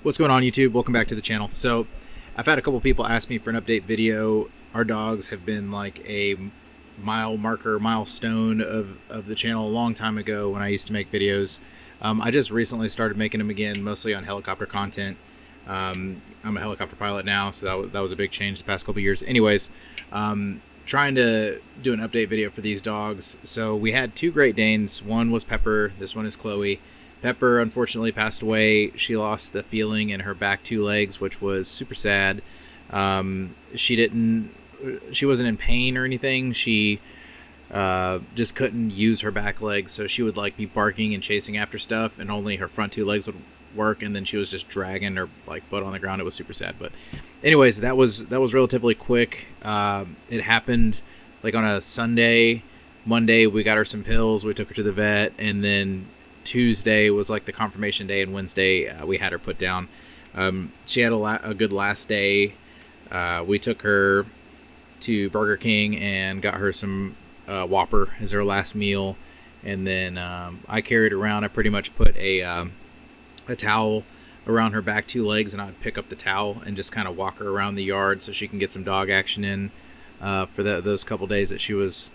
What's going on, YouTube? Welcome back to the channel. So I've had a couple people ask me for an update video. Our dogs have been like a milestone of the channel a long time ago when I used to make videos. I just recently started making them again, mostly on helicopter content. I'm a helicopter pilot now, so that was a big change the past couple years. Anyways, trying to do an update video for these dogs. So we had two Great Danes. One was Pepper. This one is Chloe. Pepper unfortunately passed away. She lost the feeling in her back two legs, which was super sad. She wasn't in pain or anything. She just couldn't use her back legs, so she would like be barking and chasing after stuff, and only her front two legs would work, and then she was just dragging her like butt on the ground. It was super sad. But anyways, that was relatively quick. It happened like on a Sunday. Monday we got her some pills, we took her to the vet, and then Tuesday was like the confirmation day, and Wednesday we had her put down. She had a good last day. We took her to Burger King and got her some Whopper as her last meal, and then I carried her around. I pretty much put a towel around her back two legs, and I'd pick up the towel and just kind of walk her around the yard so she can get some dog action in for those couple days that she was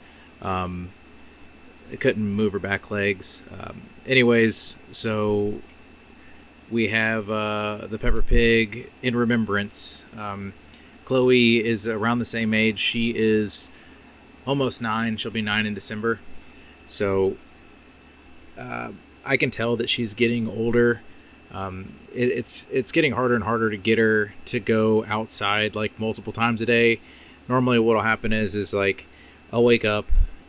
couldn't move her back legs. Anyways, so we have the Pepper Pig in remembrance. Chloe is around the same age. She is almost 9. She'll be 9 in December. So I can tell that she's getting older. It's getting harder and harder to get her to go outside like multiple times a day. Normally what'll happen is like I'll wake up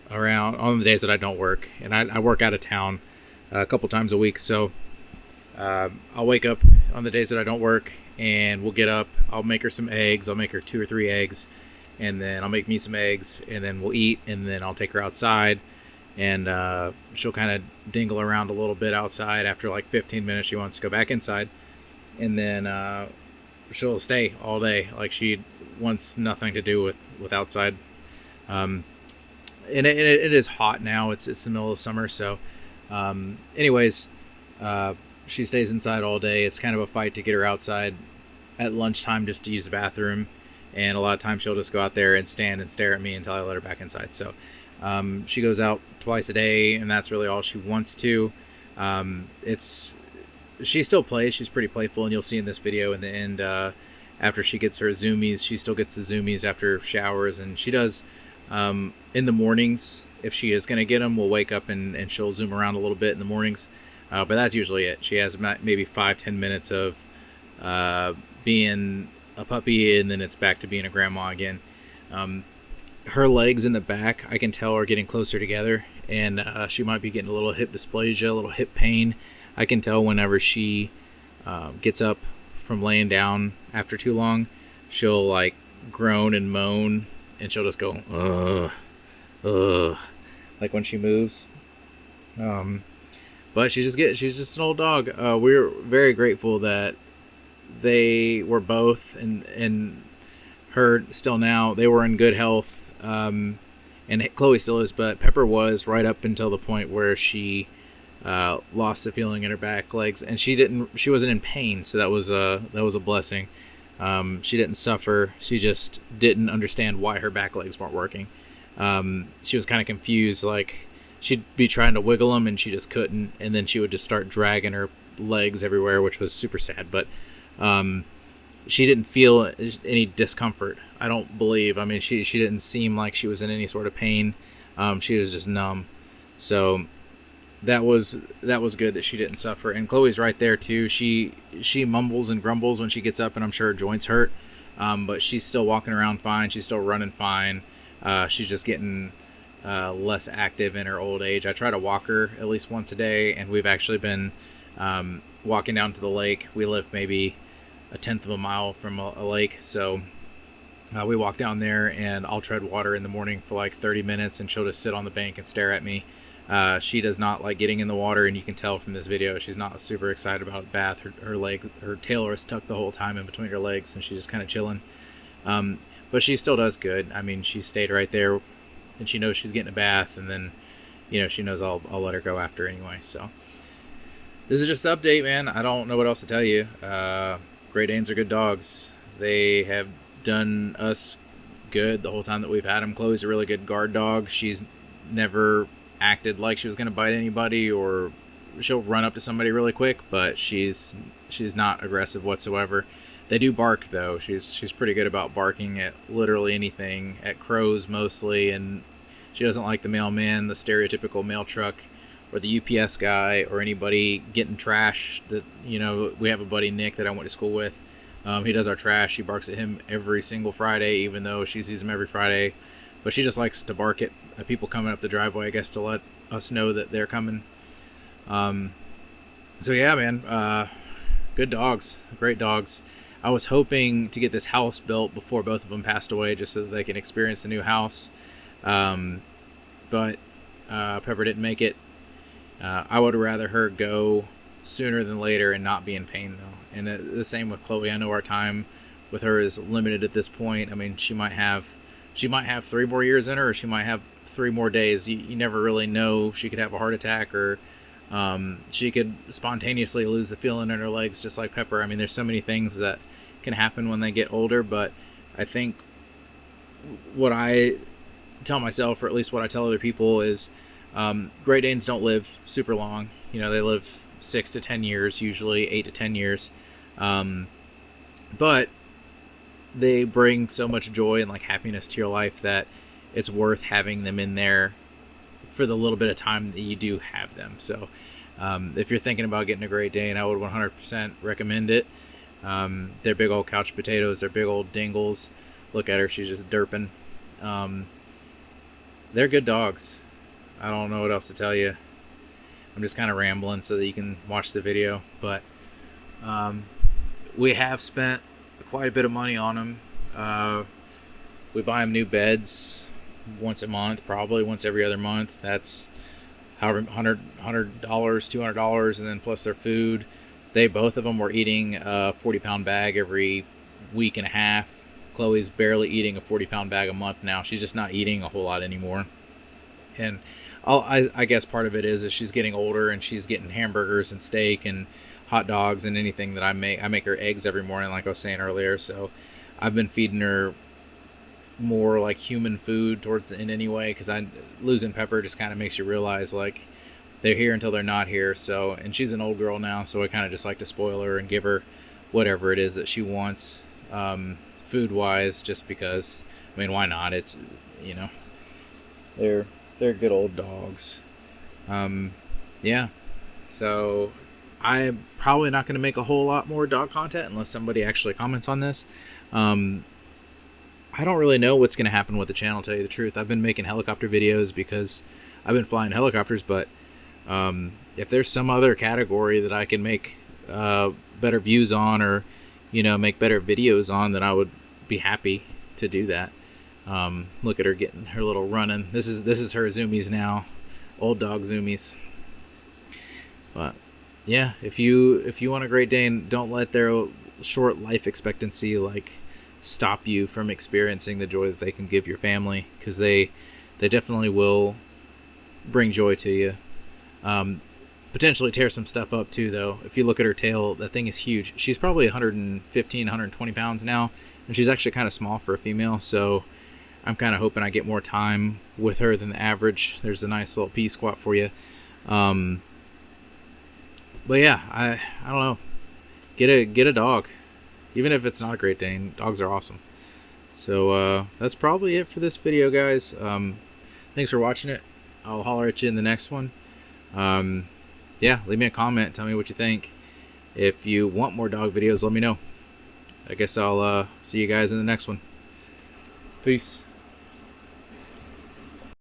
around on the days that I don't work, and I work out of town a couple times a week, so I'll wake up on the days that I don't work, and we'll get up. I'll make her some eggs. I'll make her 2 or 3 eggs, and then I'll make me some eggs, and then we'll eat, and then I'll take her outside, and she'll kind of dingle around a little bit outside. After like 15 minutes she wants to go back inside, and then she'll stay all day. Like she wants nothing to do with outside. And it is hot now. It's the middle of summer, so anyways, she stays inside all day. It's kind of a fight to get her outside at lunchtime just to use the bathroom, and a lot of times she'll just go out there and stand and stare at me until I let her back inside. So she goes out twice a day, and that's really all she wants to. She still plays. She's pretty playful, and you'll see in this video in the end, after she gets her zoomies, she still gets the zoomies after showers, and she does in the mornings. If she is going to get them, we'll wake up and she'll zoom around a little bit in the mornings, but that's usually it. She has maybe 5-10 minutes of being a puppy, and then it's back to being a grandma again. Her legs in the back, I can tell, are getting closer together, and she might be getting a little hip dysplasia, a little hip pain. I can tell whenever she gets up from laying down after too long, she'll like groan and moan, and she'll just go like when she moves. But she's just an old dog. We're very grateful that they were both, and her still now, they were in good health. And Chloe still is, but Pepper was right up until the point where she lost the feeling in her back legs, and she wasn't in pain, so that was a blessing. She didn't suffer. She just didn't understand why her back legs weren't working. She was kind of confused. Like she'd be trying to wiggle them and she just couldn't, and then she would just start dragging her legs everywhere, which was super sad. But she didn't feel any discomfort, I don't believe. I mean, she didn't seem like she was in any sort of pain. She was just numb. So that was good that she didn't suffer. And Chloe's right there too. She mumbles and grumbles when she gets up, and I'm sure her joints hurt, but she's still walking around fine. She's still running fine. She's just getting less active in her old age. I try to walk her at least once a day, and we've actually been walking down to the lake. We live maybe 1/10 of a mile from a lake, so we walk down there, and I'll tread water in the morning for like 30 minutes, and she'll just sit on the bank and stare at me. She does not like getting in the water, and you can tell from this video she's not super excited about a bath. Her legs, her tail is tucked the whole time in between her legs, and she's just kind of chilling. But she still does good. I mean, she stayed right there, and she knows she's getting a bath, and then, you know, she knows I'll let her go after anyway. So this is just the update, man. I don't know what else to tell you. Great Danes are good dogs. They have done us good the whole time that we've had them. Chloe's a really good guard dog. She's never acted like she was going to bite anybody, or she'll run up to somebody really quick, but she's not aggressive whatsoever. They do bark though. She's pretty good about barking at literally anything, at crows mostly, and she doesn't like the mailman, the stereotypical mail truck, or the UPS guy, or anybody getting trash. That, you know, we have a buddy, Nick, that I went to school with. He does our trash. She barks at him every single Friday, even though she sees him every Friday. But she just likes to bark at people coming up the driveway, I guess, to let us know that they're coming. So yeah, man, good dogs, great dogs. I was hoping to get this house built before both of them passed away, just so that they can experience the new house. But Pepper didn't make it. I would rather her go sooner than later and not be in pain, though. And the same with Chloe. I know our time with her is limited at this point. I mean, she might have 3 more years in her, or she might have 3 more days. You never really know. She could have a heart attack, or she could spontaneously lose the feeling in her legs, just like Pepper. I mean, there's so many things that can happen when they get older, but I think what I tell myself, or at least what I tell other people, is Great Danes don't live super long. You know, they live 6 to 10 years, usually 8 to 10 years. But they bring so much joy and like happiness to your life that it's worth having them in there for the little bit of time that you do have them. So if you're thinking about getting a Great Dane, I would 100% recommend it. They're big old couch potatoes. They're big old dingles. Look at her. She's just derping. They're good dogs. I don't know what else to tell you. I'm just kind of rambling so that you can watch the video. But we have spent quite a bit of money on them. We buy them new beds once a month, probably once every other month. That's however $100, $200, and then plus their food. Both of them were eating a 40-pound bag every week and a half. Chloe's barely eating a 40-pound bag a month now. She's just not eating a whole lot anymore. And I guess part of it is she's getting older, and she's getting hamburgers and steak and hot dogs and anything that I make. I make her eggs every morning, like I was saying earlier. So I've been feeding her more like human food towards the end anyway, because losing Pepper just kind of makes you realize like they're here until they're not here. So, and she's an old girl now, so I kind of just like to spoil her and give her whatever it is that she wants, food wise, just because. I mean, why not? It's, you know, they're good old dogs. Yeah. So I'm probably not going to make a whole lot more dog content unless somebody actually comments on this. I don't really know what's going to happen with the channel, to tell you the truth. I've been making helicopter videos because I've been flying helicopters, but if there's some other category that I can make better views on, or, you know, make better videos on, then I would be happy to do that. Look at her getting her little running. This is her zoomies now, old dog zoomies. But yeah, if you want a Great Dane, don't let their short life expectancy like stop you from experiencing the joy that they can give your family, because they definitely will bring joy to you. Potentially tear some stuff up too, though. If you look at her tail, that thing is huge. She's probably 115, 120 pounds now, and she's actually kind of small for a female, so I'm kind of hoping I get more time with her than the average. There's a nice little pea squat for you. But yeah, I don't know. Get a dog. Even if it's not a Great Dane, dogs are awesome. So that's probably it for this video, guys. Thanks for watching it. I'll holler at you in the next one. Yeah, leave me a comment. Tell me what you think. If you want more dog videos, let me know. I guess I'll see you guys in the next one. Peace.